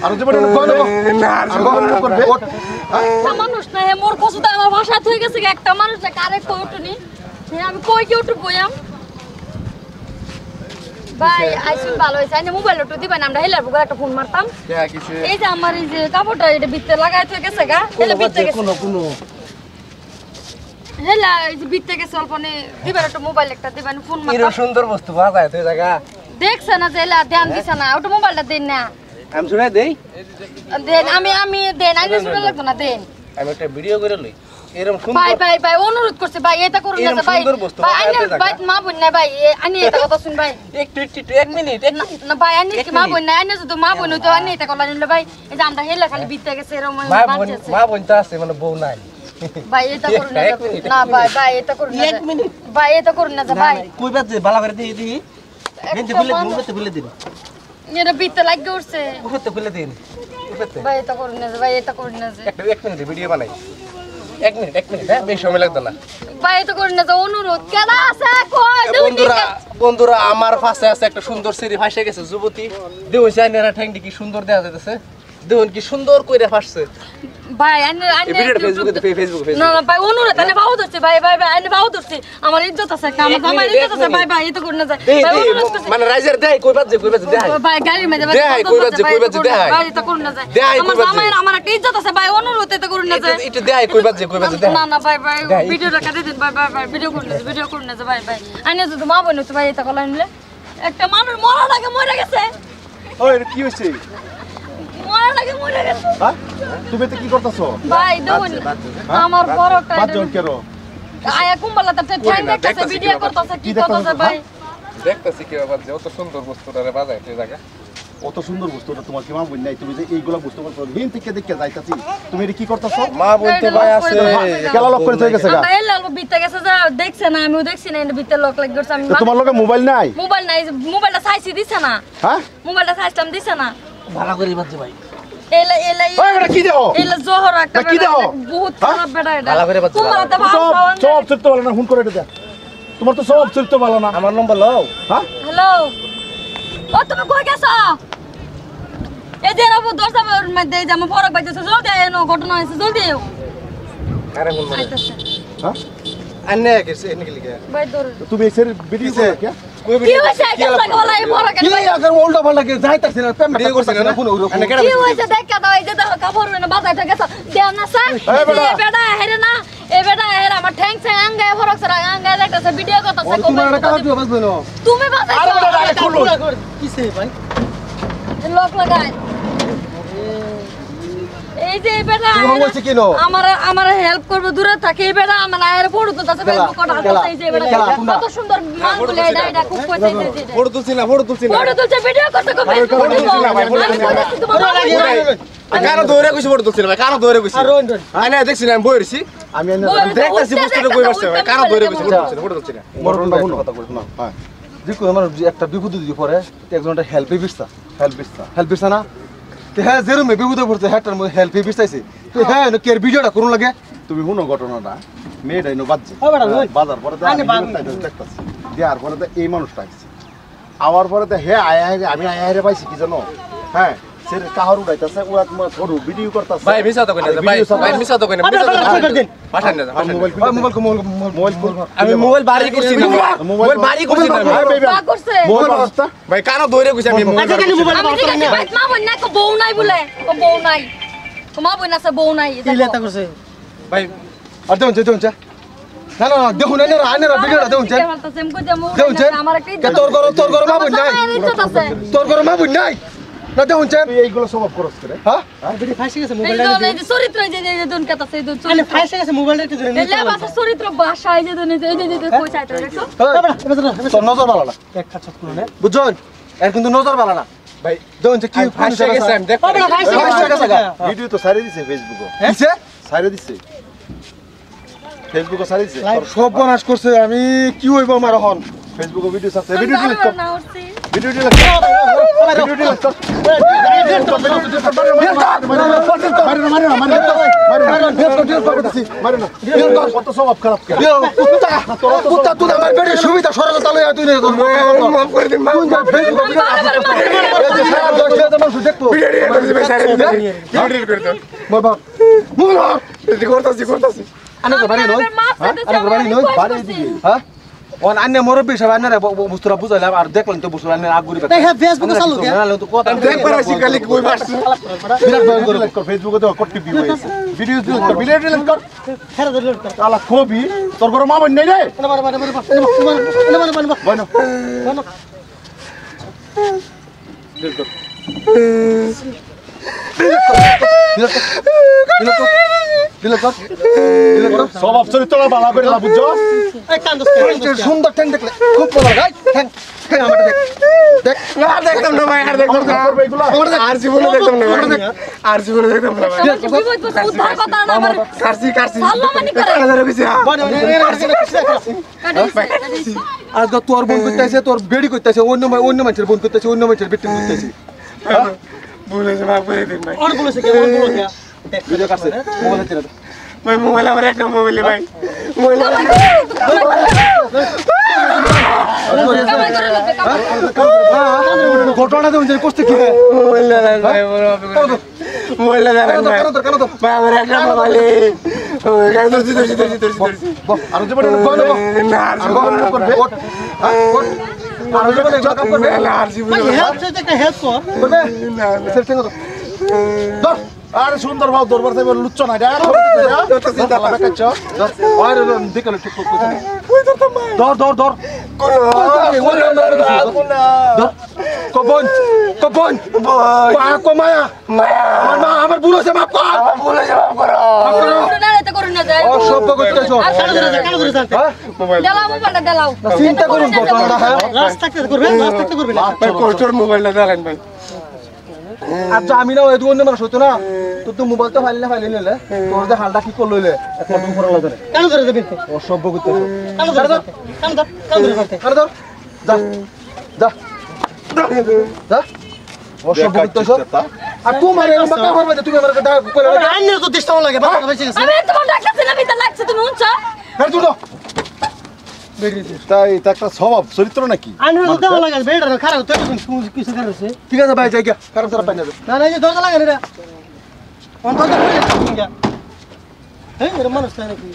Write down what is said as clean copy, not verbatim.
আর যে বড় কোন না করবে মানুষ না মোর কসুতে আমার ভাষা হয়ে গেছে একটা মানুষ কারে কই উঠনি আমি কই কি উঠব বয়াম ভাই আইসুন ভালো হইছে আইনে মোবাইল তো দিবেন আমরা হেলার বুকে একটা ফোন মারতাম এই যে আমার এই যে কাপড়টা এটা ভিতরে লাগাই থই গেছে গা হেলা ভিতরে গেছে কোনো হেলা এই যে ভিতরে গেছে অল্পনে দিবেন একটা মোবাইল একটা দিবেন ফোন মারতাম কি সুন্দর বস্তু পাওয়া যায় তুই জায়গা দেখছ না যে হেলা ধ্যান দিছ না ওটা মোবাইলটা দেন না আমি শুনে দেই দেন আমি দেন আইনে শুনে লাগতো না দেন আমি একটা ভিডিও করে লই এরকম সুন্দর ভাই অনুরোধ করছে ভাই এটা করুন না ভাই ভাই আইনে ভাই মা বোন না ভাই আইনে এটা কথা শুন ভাই একটু এক মিনিট না ভাই আইনে কি মা বোন না আইনে যদি মা বোন হইতো আইনে এটা করলা নিলে ভাই এই যে আমরা হেলা খালি বিতে গেছে এরকম মা বোন তো আছে মানে বউ নাই ভাই এটা করুন না ভাই এটা করুন না এক মিনিট ভাই এটা করুন না ভাই কই বাজে বালা করে দিই দিই গেঞ্জি খুলে দিন এটা বিতে লাগে উঠছে উঠতে খুলে দিন ভাই এটা করুন না ভাই এটা করুন না একটা এক মিনিট ভিডিও বানাই এক মিনিট হ্যাঁ বেশি সময় লাগতো না ভাই এটা করুন না অনুরোধ কেডা আছে কই বন্ধুরা আমার পাশে আছে একটা সুন্দর সিঁড়ি ফাঁসে গেছে যুবতী দেখুন চাইনারা ঠ্যাংটি কি সুন্দর দেখা যাইতেছে দেখুন কি সুন্দর কইরা ফাঁসছে ভাই আইনে ফেসবুকে না ভাই অনুরোধ আইনে বাহু ধরছে ভাই আইনে বাহু ধরছে আমার ইজ্জত আছে আমার ইজ্জত আছে ভাই এটা করুন না ভাই অনুরোধ করছে মানে রাইজার দেই কই বাজে দেই ভাই গাড়ির মধ্যে দেই কই বাজে দেই ভাই এটা করুন না আমার একটা ইজ্জত আছে ভাই অনুরোধ এটা করুন না এটা দেই কই বাজে দেই না ভাই ভিডিওটা কাটে দিন ভাই ভিডিও করুন না ভাই আইনে যদি মা বোন তো ভাই এটা কলা নিলে একটা মানুষ মরার আগে মরে গেছে ওই কি হইছে মরার আগে মরে গেছে হ্যাঁ তুমি তো কি করতেছো ভাই দেখুন আমার বড়টা বাজন কেরো আয়া কুম্বালাতে ঠ্যাং দেখতেছে ভিডিও করতেছে কি করতেছে ভাই দেখতেছি কি ব্যাপার যে অত সুন্দর বস্তুটারে বাজায় তুই জায়গা অত সুন্দর বস্তুটা তোমার কি মা বোন নাই তুমি যে এইগুলা বস্তু করছো দিন থেকে দেখে যাইতাছি তুমি এটা কি করতেছো মা বলতে ভাই আছে কেলা লক করে হয়ে গেছে গা এই লাল বিতে গেছে যা দেখছ না আমিও দেখছি না এর ভিতরে লক লাগ গেছে আমি তোমার লগে মোবাইল নাই মোবাইলটা সাইছি দিছ না হ্যাঁ মোবাইলটা সাইছলাম দিছ না ভালো করে বাজে ভাই এলা ওই বেটা কি দেও এলা জোহর একটা কি দেও বহুত খারাপ বেটা এটা ভালো করে বাজে তোমার তো সব চরিত্র ভালো না ফোন করে এটা তোমার তো সব চরিত্র ভালো না আমার নম্বর লও হ্যাঁ হ্যালো ও তুমি কই গেছো এই যে রাবো দশটার মধ্যে যে আমার ফরক বাজছে জলদি আনো ঘটনা হইছে জলদি আও আরে বল মানে হ্যাঁ আন্নে গেছে এনে কি লিখে ভাই দূর তুমি এসে ভিডিও করে কি কি হইছে কেলা গলা এই ফরক কি আগে উল্টা পাল্টা কে যাইতাছ না পেমেন্ট করছ না ফোন ওরকম কি হইছে দেখা দাও এই যে দেখো কাপড় না বাজাইতে গেছে দেও না স্যার এই বেটা হেরে না এই বেটা হেরে আমার ঠ্যাং সে আঙ্গায় ফরক সরা আঙ্গায় দেখতেছে ভিডিও করতেছে তুমি একটা কাজ দিও বাজবে না তুমি বাজাইছো আরে বেটা আগে খুলো কিসে ভাই লক লাগাই এই যে বেটা আমার হেল্প করবে দূরে থাকে এই বেটা আমার আয়ের ফটো তো তাতে ফেসবুক করা আছে এই যে বেটা কত সুন্দর মানগুলো এটা খুব কইছে যে ফটো তুলছি না ফটো তুলছে ভিডিও করতে কবে কারো দৌড়ে কইছি ফটো তুলছি না ভাই কারো দৌড়ে কইছি আইনা দেখছি না আমি বইরছি আমি দেখতাছি বস্তুটা কই বসছে ভাই কারো দৌড়ে কইছি ফটো তুলছি না মরণ বাবু কথা কইছ না হ্যাঁ দেখো আমার একটা বিপদ দিই পরে একজনটা হেল্প বিছতা না তে হ্যাঁ যেরকম বিপদে পড়ছে হ্যাটার মধ্যে হেল্প বিছাইছে তো হ্যাঁ কে ভিডিওটা করুন লাগে তুমি শুনো ঘটনাটা মেয়েটা ইনো বাজছে বাজার পরে দেখতাছি দেওয়ার পরে এই মানুষটা আসছে আওয়ার পরে হে আমি আয়া পাইছি কি জানো হ্যাঁ সে কাহার উড়াইতাছে ওরা তোমার ফটো ভিডিও করতাছে ভাই মিছা তো কইনা ভাই মিছা তো কইনা পাঠান না মোবাইল আমি মোবাইল বাড়ি করছি না মোবাইল বাড়ি করছি না মোবাইল করছে ভাই কানো দৌড়ে কইছি আমি মোবাইল ভাই মা বল না কো বউ নাই বলে কো বউ নাই তোমা বল না সে বউ নাই কি লেতা করছে ভাই আর দেখুন না দেখুন আনেরা ভিডিওটা দেখুন আমার একটা তোর ঘর মা বল নাই তোর ঘর মা বল নাই না দেখুন এইগুলো সব খরচ করে হ্যাঁ ভিডিও ফাইসে গেছে মোবাইলটা এই যে চরিত্র যে দুন কথা সেই দুন আরে ফাইসে গেছে মোবাইলটা একটু ধরে নিতে বাবা চরিত্র ভাষা এই যে দুন এই যে কই চাইতো দেখো তোর নজর ভালো না এক কাজ করুন না বুঝছেন এর কিন্তু নজর ভালো না ভাই দেখুন কি ফাইসে গেছে আমি দেখো ভিডিও তো সারি দিছে ফেসবুকে দিছে সারি দিছে ফেসবুকে সারি দিছে সব বনাশ করছে আমি কি হইব আমার এখন ফেসবুকে ভিডিও সারছে ভিডিও ডিলিট কর ভিডিও ডিলিট কত সব খারাপ কুত্তা তুই আমার বেড়ে সুবিধা সরল তালে তুই তুই দেখবো আনে বাড়ি নয় আনে বাড়ি নয় বাড়ি দিবি হ্যাঁ ওন আন্নে মুরব্বি সব আন্নে বুঝতরা বুঝাইলাম আর দেখলেন তো বুঝলাম আন্নে আগুরি তাই হ্যাঁ ফেসবুকে চালু কে না তো কথা দেখ পারাছি খালি কই মারছ বিরাট ভয়ঙ্কর ফেসবুকে তো করতে ভিউ হইছে ভিডিও ডিলিট কর ভিডিও ডিলিট কর হেরা ধরে লড়কা আলা কবি তোর বড় মা বন নাই রে এনে মার বনো স্বভাব চরিত্র ভালো করে না বুঝছো এই কান্দস সুন্দর ঠ্যাং দেখলে খুব ভালো গাই ঠ্যাং ঠ্যাং আমারটা দেখ দেখ না দেখতাম না ভাই আর দেখতাম না আর জীবনে দেখতাম না আর জীবনে দেখতাম না ভাই বিপদ পড়ছে উদ্ধার কথা না আমার কারছি ভালো মানি করে কাটা কইছি আজ তোর বোন করতেছে তোর বেড়ি করতেছে অন্য মানুষের বোন করতেছে অন্য মানুষের বেটি করতেছে বলে যা বলে দিন ভাই অন বলেছে কে অন বলেছে ভিডিও কাটছে মোবাইল ছেড়ে দে ভাই মোবাইল আমার একটা মোবাইল ভাই মোবাইল কামাই করে লতে কামাই ঘটনা দেন যে করতে কি মোবাইল দাঁড়ান ভাই মোবাইল দাঁড়ান ভাই কেন তো ভাই আমার একটা মোবাইল কেন ধরছি আর যে বড় বল না আর জীবনে করবে আর যে বড় কাম করবে না আর জীবনে হেল্প চাইতে একটা হেল্প কর করবে সেল ঠেঙ্গো তো ধর আরে সুন্দর ভাব দরবার সাহেব লুচ্ছ না এটা তো চিন্তা লাগা কাচ্ছ আর দেখলে ঠিক করতে ধর ধর ধর কবন কবন মা কো মায়া আমার মা আমার বুড়ো সে মাপ কর বলে জবাব করো না এতে করুন না যায় অসভ্য করতেছো কালো ধরে জানতে মোবাইল দেলাও মোবাইলটা দেলাও চিন্তা করুন ঘটনাটা হ্যাঁ রাস্তা থাকতে করবে না ভাই কোচর মোবাইলটা দাঁড়ান ভাই আচ্ছা আমি না ওই অন্য মানুষ হতো না তোর তো মোবাইল তো ফাইলে নিলে তোর যে হালটা কি করলো একটা দুম করা লাগে কালো ধরে যাবে অসভ্য করতেছো কালো ধরে জানতে আরে ধর যা যা যা অসভ্য করতেছো আর তোমার এরকম বাঁকা করবে তুমি আমার ডাক করে আইনের তো দিশটা লাগে বাবা বেঁচে গেছে আমি তোমার ডাকতেছি না ভিতর লাগছে তুমি উঠছ আর দুটো তাই এটা একটা স্বভাব চরিত্র নাকি আইনের তো দেওয়া লাগে বেড়া খারাপ তো কিছু খারাপ ঠিক আছে ভাই যাই গিয়া কারণ সারা পাই যাবে না না এই দরজা লাগে না অন দরজা খুলে গেছে এই এর মানুষ তাই নাকি